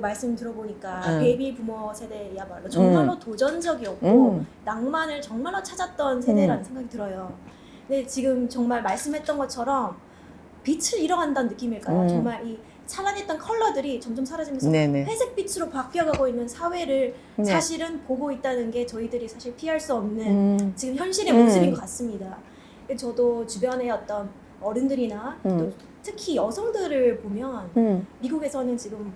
말씀 들어보니까 응. 베이비 부모 세대야말로 정말로 도전적이었고 낭만을 정말로 찾았던 세대라는 생각이 들어요. 근데 지금 정말 말씀했던 것처럼 빛을 잃어간다는 느낌일까요? 정말 이 찬란했던 컬러들이 점점 사라지면서 네네. 회색빛으로 바뀌어가고 있는 사회를 네. 사실은 보고 있다는 게 저희들이 사실 피할 수 없는 지금 현실의 모습인 것 같습니다. 저도 주변의 어떤 어른들이나 또 특히 여성들을 보면 미국에서는 지금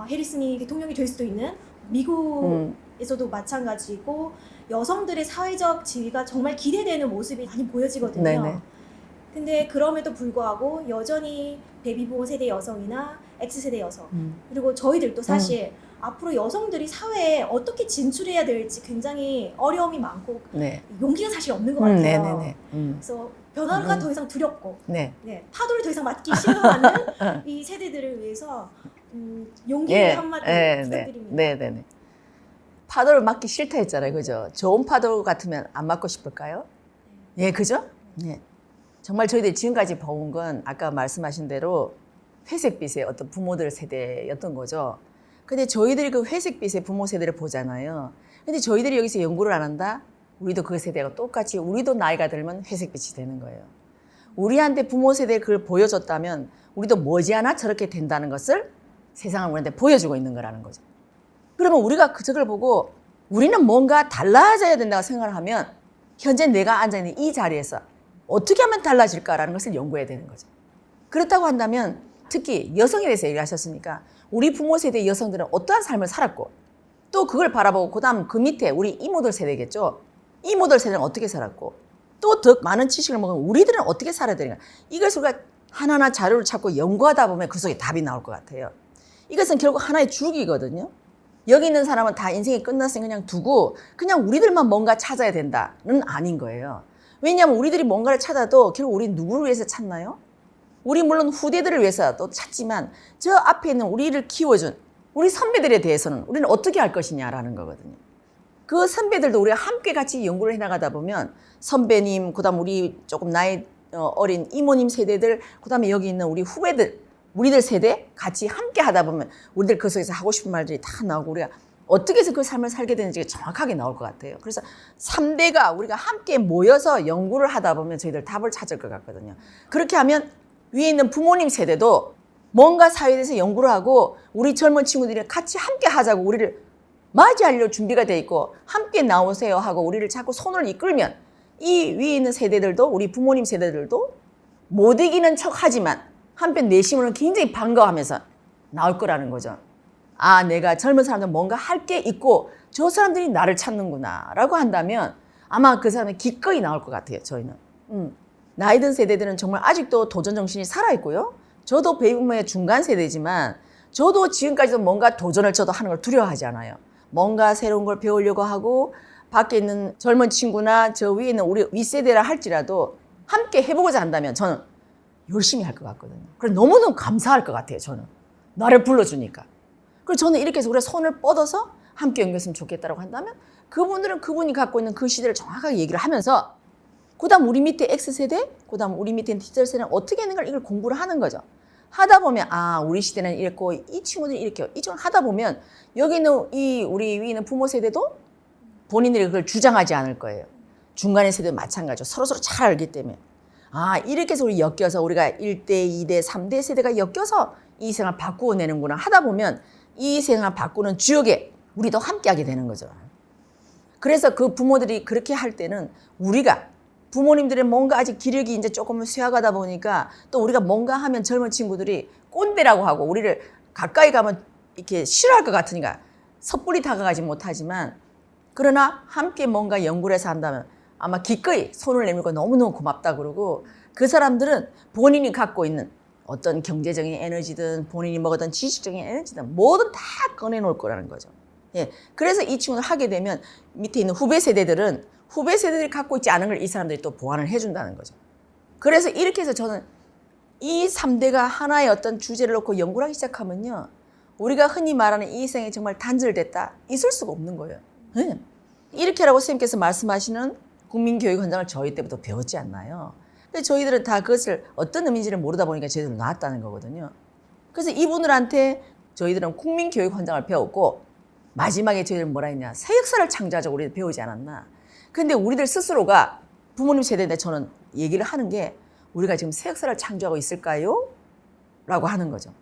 해리슨이 대통령이 될 수도 있는 미국에서도 마찬가지고 여성들의 사회적 지위가 정말 기대되는 모습이 많이 보여지거든요. 네네. 근데 그럼에도 불구하고 여전히 베이비부모 세대 여성이나 X세대 여성 그리고 저희들도 사실 앞으로 여성들이 사회에 어떻게 진출해야 될지 굉장히 어려움이 많고 네. 용기가 사실 없는 것 같아요. 네네네. 그래서 변화가 더 이상 두렵고 네. 파도를 더 이상 맞기 싫어하는 이 세대들을 위해서 용기의 한마디 부탁드립니다. 네네네. 파도를 맞기 싫다 했잖아요. 그죠? 좋은 파도 같으면 안 맞고 싶을까요? 예, 그죠? 네. 정말 저희들이 지금까지 본 건 아까 말씀하신 대로 회색빛의 어떤 부모들 세대였던 거죠. 근데 저희들이 그 회색빛의 부모 세대를 보잖아요. 근데 저희들이 여기서 연구를 안 한다? 우리도 그 세대가 똑같이 우리도 나이가 들면 회색빛이 되는 거예요. 우리한테 부모 세대에 그걸 보여줬다면 우리도 머지않아 저렇게 된다는 것을 세상을 우리한테 보여주고 있는 거라는 거죠. 그러면 우리가 저걸 보고 우리는 뭔가 달라져야 된다고 생각을 하면 현재 내가 앉아있는 이 자리에서 어떻게 하면 달라질까라는 것을 연구해야 되는 거죠. 그렇다고 한다면 특히 여성에 대해서 얘기하셨으니까 우리 부모 세대의 여성들은 어떠한 삶을 살았고 또 그걸 바라보고 그다음 그 밑에 우리 이모들 세대겠죠. 이모들 세대는 어떻게 살았고 또 더 많은 지식을 먹은 우리들은 어떻게 살아야 되는가. 이것을 우리가 하나하나 자료를 찾고 연구하다 보면 그 속에 답이 나올 것 같아요. 이것은 결국 하나의 줄기거든요. 여기 있는 사람은 다 인생이 끝났으니 그냥 두고 그냥 우리들만 뭔가 찾아야 된다는 아닌 거예요. 왜냐하면 우리들이 뭔가를 찾아도 결국 우리 누구를 위해서 찾나요? 우리 물론 후대들을 위해서도 찾지만 저 앞에 있는 우리를 키워준 우리 선배들에 대해서는 우리는 어떻게 할 것이냐라는 거거든요. 그 선배들도 우리가 함께 같이 연구를 해나가다 보면 선배님, 그다음 우리 조금 나이 어린 이모님 세대들, 그다음에 여기 있는 우리 후배들, 우리들 세대 같이 함께 하다 보면 우리들 그 속에서 하고 싶은 말들이 다 나오고 우리가 어떻게 해서 그 삶을 살게 되는지 정확하게 나올 것 같아요. 그래서 3대가 우리가 함께 모여서 연구를 하다 보면 저희들 답을 찾을 것 같거든요. 그렇게 하면 위에 있는 부모님 세대도 뭔가 사회에 대해서 연구를 하고 우리 젊은 친구들이 같이 함께 하자고 우리를 맞이하려 준비가 돼 있고 함께 나오세요 하고 우리를 자꾸 손을 이끌면 이 위에 있는 세대들도 우리 부모님 세대들도 못 이기는 척하지만 한편 내심으로는 굉장히 반가워하면서 나올 거라는 거죠. 아, 내가 젊은 사람들 뭔가 할 게 있고 저 사람들이 나를 찾는구나 라고 한다면 아마 그 사람이 기꺼이 나올 것 같아요. 저희는. 나이 든 세대들은 정말 아직도 도전 정신이 살아있고요. 저도 베이비부모의 중간 세대지만 저도 지금까지도 뭔가 도전을 저도 하는 걸 두려워하지 않아요. 뭔가 새로운 걸 배우려고 하고 밖에 있는 젊은 친구나 저 위에 있는 우리 윗세대라 할지라도 함께 해보고자 한다면 저는 열심히 할 것 같거든요. 그래서 너무너무 감사할 것 같아요. 저는. 나를 불러주니까. 그래서 저는 이렇게 해서 우리가 손을 뻗어서 함께 연결했으면 좋겠다고 한다면 그분들은 그분이 갖고 있는 그 시대를 정확하게 얘기를 하면서 그다음 우리 밑에 X세대, 그다음 우리 밑에 D세대는 어떻게 하는 걸 이걸 공부를 하는 거죠. 하다 보면 아, 우리 시대는 이랬고 이 친구들이 이렇게 이 친구 하다 보면 여기 있는 이 우리 위에 있는 부모 세대도 본인들이 그걸 주장하지 않을 거예요. 중간의 세대도 마찬가지죠. 서로서로 잘 알기 때문에. 아, 이렇게 해서 우리 엮여서 우리가 1대, 2대, 3대 세대가 엮여서 이 생활 바꾸어 내는구나 하다 보면 이 생활 바꾸는 주역에 우리도 함께 하게 되는 거죠. 그래서 그 부모들이 그렇게 할 때는 우리가 부모님들의 뭔가 아직 기력이 이제 조금 쇠하가다 보니까 또 우리가 뭔가 하면 젊은 친구들이 꼰대라고 하고 우리를 가까이 가면 이렇게 싫어할 것 같으니까 섣불리 다가가지 못하지만 그러나 함께 뭔가 연구를 해서 한다면 아마 기꺼이 손을 내밀고 너무너무 고맙다 그러고 그 사람들은 본인이 갖고 있는 어떤 경제적인 에너지든 본인이 먹었던 지식적인 에너지든 뭐든 다 꺼내놓을 거라는 거죠. 예, 그래서 이 친구를 하게 되면 밑에 있는 후배 세대들은 후배 세대들이 갖고 있지 않은 걸 이 사람들이 또 보완을 해준다는 거죠. 그래서 이렇게 해서 저는 이 3대가 하나의 어떤 주제를 놓고 연구를 하기 시작하면요. 우리가 흔히 말하는 이 생이 정말 단절됐다. 있을 수가 없는 거예요. 네. 이렇게라고 선생님께서 말씀하시는 국민교육 현장을 저희 때부터 배웠지 않나요? 근데 저희들은 다 그것을 어떤 의미인지를 모르다 보니까 제대로 나왔다는 거거든요. 그래서 이분들한테 저희들은 국민교육 헌장을 배웠고 마지막에 저희들은 뭐라 했냐. 새 역사를 창조하자고 우리들 배우지 않았나. 근데 우리들 스스로가 부모님 세대인데 저는 얘기를 하는 게 우리가 지금 새 역사를 창조하고 있을까요? 라고 하는 거죠.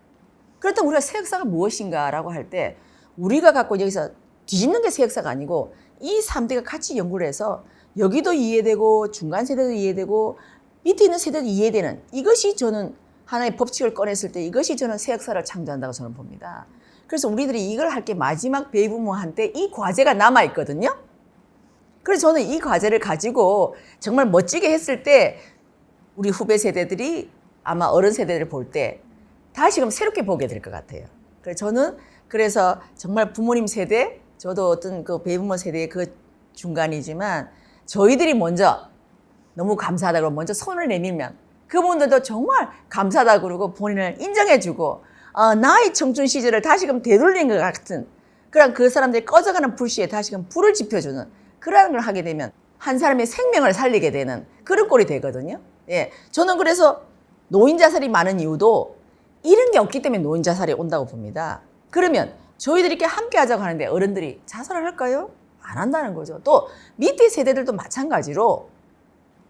그렇다면 우리가 새 역사가 무엇인가 라고 할 때 우리가 갖고 여기서 뒤집는 게 새 역사가 아니고 이 3대가 같이 연구를 해서 여기도 이해되고 중간 세대도 이해되고 밑에 있는 세대도 이해되는 이것이 저는 하나의 법칙을 꺼냈을 때 이것이 저는 새 역사를 창조한다고 저는 봅니다. 그래서 우리들이 이걸 할 게 마지막 베이비부모한테 이 과제가 남아있거든요. 그래서 저는 이 과제를 가지고 정말 멋지게 했을 때 우리 후배 세대들이 아마 어른 세대를 볼 때 다시금 새롭게 보게 될 것 같아요. 그래서 저는 그래서 정말 부모님 세대, 저도 어떤 그 베이비부모 세대의 그 중간이지만 저희들이 먼저 너무 감사하다고 먼저 손을 내밀면 그분들도 정말 감사하다고 그러고 본인을 인정해주고 나의 청춘 시절을 다시금 되돌린 것 같은 그런 그 사람들이 꺼져가는 불씨에 다시금 불을 지펴주는 그런 걸 하게 되면 한 사람의 생명을 살리게 되는 그런 꼴이 되거든요. 예, 저는 그래서 노인 자살이 많은 이유도 이런 게 없기 때문에 노인 자살이 온다고 봅니다. 그러면 저희들이 이렇게 함께 하자고 하는데 어른들이 자살을 할까요? 안 한다는 거죠. 또 밑에 세대들도 마찬가지로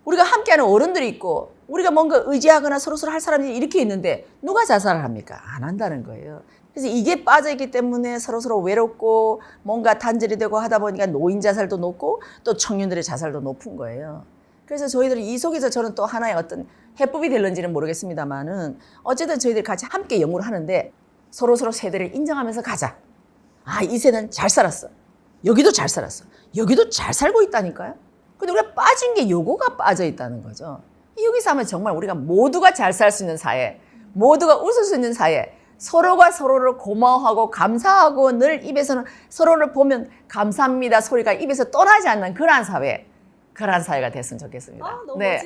우리가 함께하는 어른들이 있고 우리가 뭔가 의지하거나 서로서로 할 사람들이 이렇게 있는데 누가 자살을 합니까? 안 한다는 거예요. 그래서 이게 빠져있기 때문에 서로서로 외롭고 뭔가 단절이 되고 하다 보니까 노인 자살도 높고 또 청년들의 자살도 높은 거예요. 그래서 저희들이 이 속에서 저는 또 하나의 어떤 해법이 될런지는 모르겠습니다만은 어쨌든 저희들이 같이 함께 연구를 하는데 서로서로 세대를 인정하면서 가자. 아, 이 세대는 잘 살았어. 여기도 잘 살았어. 여기도 잘 살고 있다니까요. 근데 우리가 빠진 게 요거가 빠져 있다는 거죠. 여기서 하면 정말 우리가 모두가 잘 살 수 있는 사회, 모두가 웃을 수 있는 사회, 서로가 서로를 고마워하고 감사하고 늘 입에서는 서로를 보면 감사합니다 소리가 입에서 떠나지 않는 그러한 사회, 그러한 사회가 됐으면 좋겠습니다. 너무 네.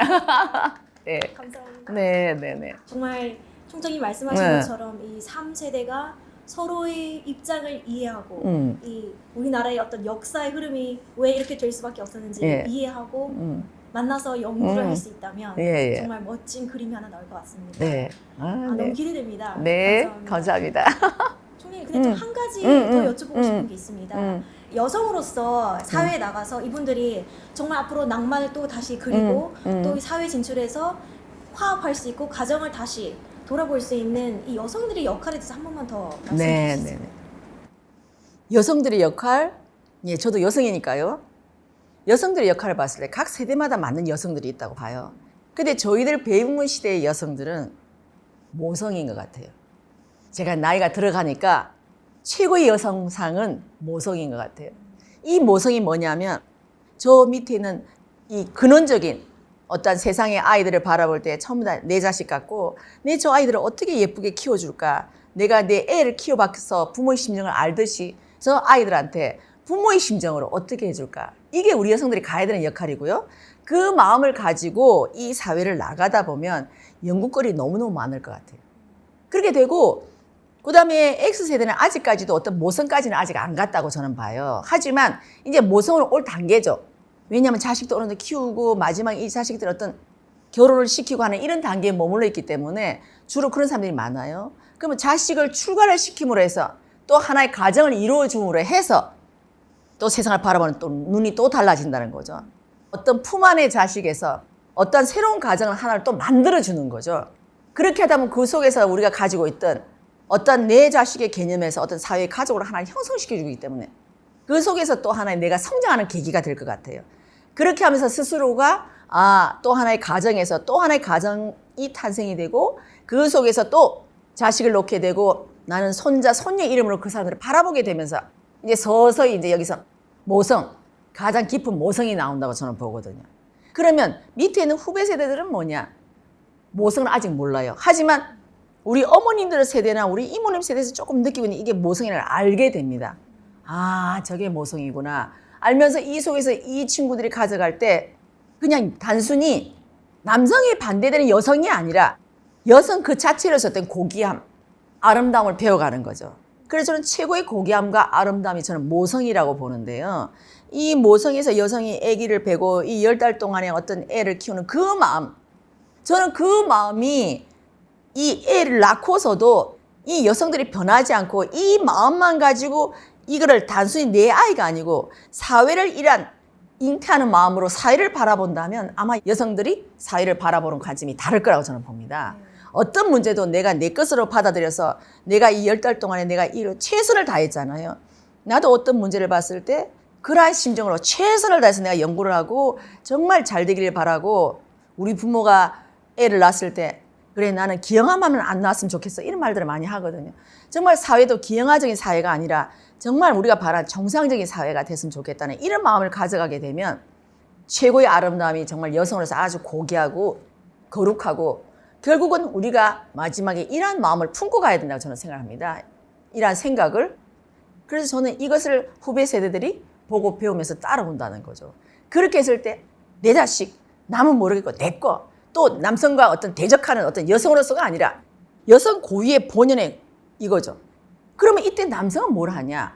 네. 감사합니다. 네. 정말 총장님 말씀하신 네. 것처럼 이 3세대가 서로의 입장을 이해하고 이 우리나라의 어떤 역사의 흐름이 왜 이렇게 될 수밖에 없었는지 예. 이해하고 만나서 연구를 할 수 있다면 예. 정말 멋진 그림이 하나 나올 것 같습니다. 네. 너무 기대됩니다. 네, 감사합니다. 총장님, 근데 좀 한 가지 더 여쭤보고 싶은 게 있습니다. 여성으로서 사회에 나가서 이분들이 정말 앞으로 낭만을 또 다시 그리고 또 이 사회 진출해서 화합할 수 있고 가정을 다시 돌아볼 수 있는 이 여성들의 역할에 대해서 한 번만 더 말씀해 주시죠. 여성들의 역할, 예, 저도 여성이니까요. 여성들의 역할을 봤을 때 각 세대마다 맞는 여성들이 있다고 봐요. 근데 저희들 베이비붐 시대의 여성들은 모성인 것 같아요. 제가 나이가 들어가니까 최고의 여성상은 모성인 것 같아요. 이 모성이 뭐냐면 저 밑에 있는 이 근원적인 어떤 세상의 아이들을 바라볼 때 전부 다 내 자식 같고 내 저 아이들을 어떻게 예쁘게 키워줄까, 내가 내 애를 키워봐서 부모의 심정을 알듯이 저 아이들한테 부모의 심정으로 어떻게 해줄까, 이게 우리 여성들이 가야 되는 역할이고요. 그 마음을 가지고 이 사회를 나가다 보면 연구거리 너무너무 많을 것 같아요. 그렇게 되고 그 다음에 X세대는 아직까지도 어떤 모성까지는 아직 안 갔다고 저는 봐요. 하지만 이제 모성으로 올 단계죠. 왜냐하면 자식도 어느 정도 키우고 마지막에 이 자식들 어떤 결혼을 시키고 하는 이런 단계에 머물러 있기 때문에 주로 그런 사람들이 많아요. 그러면 자식을 출가를 시킴으로 해서 또 하나의 가정을 이루어줌으로 해서 또 세상을 바라보는 또 눈이 또 달라진다는 거죠. 어떤 품 안의 자식에서 어떤 새로운 가정을 하나를 또 만들어주는 거죠. 그렇게 하다 보면 그 속에서 우리가 가지고 있던 어떤 내 자식의 개념에서 어떤 사회의 가족으로 하나를 형성시켜주기 때문에 그 속에서 또 하나의 내가 성장하는 계기가 될 것 같아요. 그렇게 하면서 스스로가 또 하나의 가정에서 또 하나의 가정이 탄생이 되고 그 속에서 또 자식을 놓게 되고 나는 손자, 손녀 이름으로 그 사람들을 바라보게 되면서 이제 서서히 이제 여기서 모성, 가장 깊은 모성이 나온다고 저는 보거든요. 그러면 밑에 있는 후배 세대들은 뭐냐? 모성은 아직 몰라요. 하지만 우리 어머님들 세대나 우리 이모님 세대에서 조금 느끼고 있는 이게 모성이라는 걸 알게 됩니다. 저게 모성이구나. 알면서 이 속에서 이 친구들이 가져갈 때 그냥 단순히 남성에 반대되는 여성이 아니라 여성 그 자체로서 어떤 고귀함, 아름다움을 배워가는 거죠. 그래서 저는 최고의 고귀함과 아름다움이 저는 모성이라고 보는데요. 이 모성에서 여성이 아기를 베고 이 10달 동안에 어떤 애를 키우는 그 마음, 저는 그 마음이 이 애를 낳고서도 이 여성들이 변하지 않고 이 마음만 가지고 이거를 단순히 내 아이가 아니고 사회를 잉태하는 마음으로 사회를 바라본다면 아마 여성들이 사회를 바라보는 관점이 다를 거라고 저는 봅니다. 어떤 문제도 내가 내 것으로 받아들여서 내가 이 10달 동안에 내가 이 최선을 다했잖아요. 나도 어떤 문제를 봤을 때 그러한 심정으로 최선을 다해서 내가 연구를 하고 정말 잘 되기를 바라고 우리 부모가 애를 낳았을 때 그래 나는 기형아만 안 낳았으면 좋겠어 이런 말들을 많이 하거든요. 정말 사회도 기형아적인 사회가 아니라 정말 우리가 바란 정상적인 사회가 됐으면 좋겠다는 이런 마음을 가져가게 되면 최고의 아름다움이 정말 여성으로서 아주 고귀하고 거룩하고 결국은 우리가 마지막에 이러한 마음을 품고 가야 된다고 저는 생각합니다. 이러한 생각을. 그래서 저는 이것을 후배 세대들이 보고 배우면서 따라온다는 거죠. 그렇게 했을 때 내 자식, 남은 모르겠고 내 거, 또 남성과 어떤 대적하는 어떤 여성으로서가 아니라 여성 고유의 본연의 이거죠. 그러면 이때 남성은 뭘 하냐?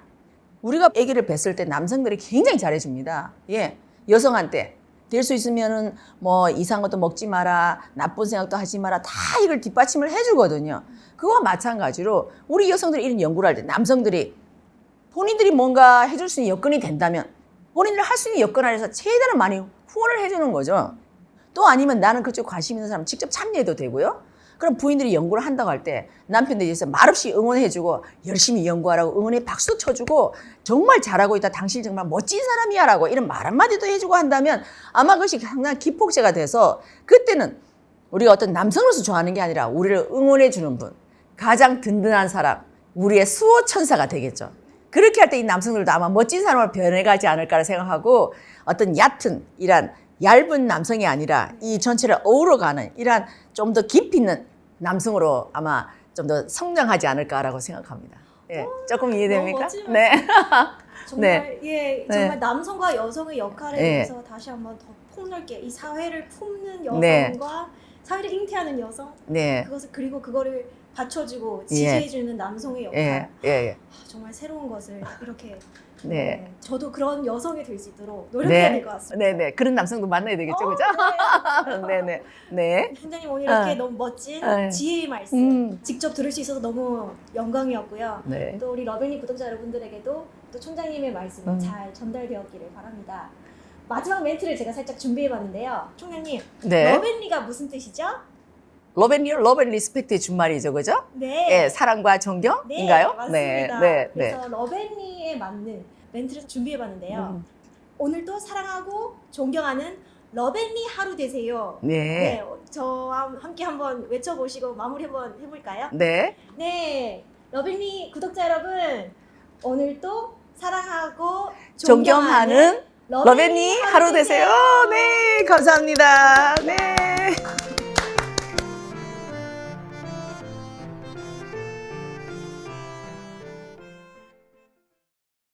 우리가 아기를 뵀을 때 남성들이 굉장히 잘해줍니다. 예, 여성한테 될 수 있으면은 뭐 이상한 것도 먹지 마라, 나쁜 생각도 하지 마라, 다 이걸 뒷받침을 해주거든요. 그거와 마찬가지로 우리 여성들이 이런 연구를 할 때 남성들이 본인들이 뭔가 해줄 수 있는 여건이 된다면 본인들 할 수 있는 여건 안에서 최대한 많이 후원을 해주는 거죠. 또 아니면 나는 그쪽 관심 있는 사람 직접 참여해도 되고요. 그럼 부인들이 연구를 한다고 할 때 남편들이 있어서 말없이 응원해주고 열심히 연구하라고 응원에 박수 쳐주고 정말 잘하고 있다. 당신 정말 멋진 사람이야 라고 이런 말 한마디도 해주고 한다면 아마 그것이 상당히 기폭제가 돼서 그때는 우리가 어떤 남성으로서 좋아하는 게 아니라 우리를 응원해주는 분, 가장 든든한 사람, 우리의 수호천사가 되겠죠. 그렇게 할 때 이 남성들도 아마 멋진 사람으로 변해가지 않을까 생각하고 어떤 얕은 이란 얇은 남성이 아니라 이 전체를 어우러가는 이러한 좀 더 깊이 있는 남성으로 아마 좀 더 성장하지 않을까라고 생각합니다. 예, 조금 이해됩니까? 네. 정말 네. 예, 정말 남성과 여성의 역할에 대해서 다시 한번 더 폭넓게 이 사회를 품는 여성과 사회를 잉태하는 여성, 그것을 그리고 그거를 받쳐주고 지지해주는 남성의 역할. 정말 새로운 것을 이렇게. 저도 그런 여성이 될 수 있도록 노력해야 될 것 같습니다. 네네. 그런 남성도 만나야 되겠죠, 그죠? 네네. 네. 팀장님 오늘 이렇게 너무 멋진 지혜의 말씀 직접 들을 수 있어서 너무 영광이었고요. 또 우리 러벨리 구독자 여러분들에게도 또 총장님의 말씀이 잘 전달되었기를 바랍니다. 마지막 멘트를 제가 살짝 준비해봤는데요. 총장님, 러벨리가 무슨 뜻이죠? Love and Respect의 준말이죠, 그죠? 네. 사랑과 존경인가요? 네, 맞습니다. 그래서 러벨리에 맞는 멘트를 준비해봤는데요. 오늘도 사랑하고 존경하는 러벨리 하루 되세요. 저와 함께 한번 외쳐보시고 마무리 한번 해볼까요? 네. 러벨리 구독자 여러분, 오늘도 사랑하고 존경하는 러벨리 하루 되세요. 네, 감사합니다. 네.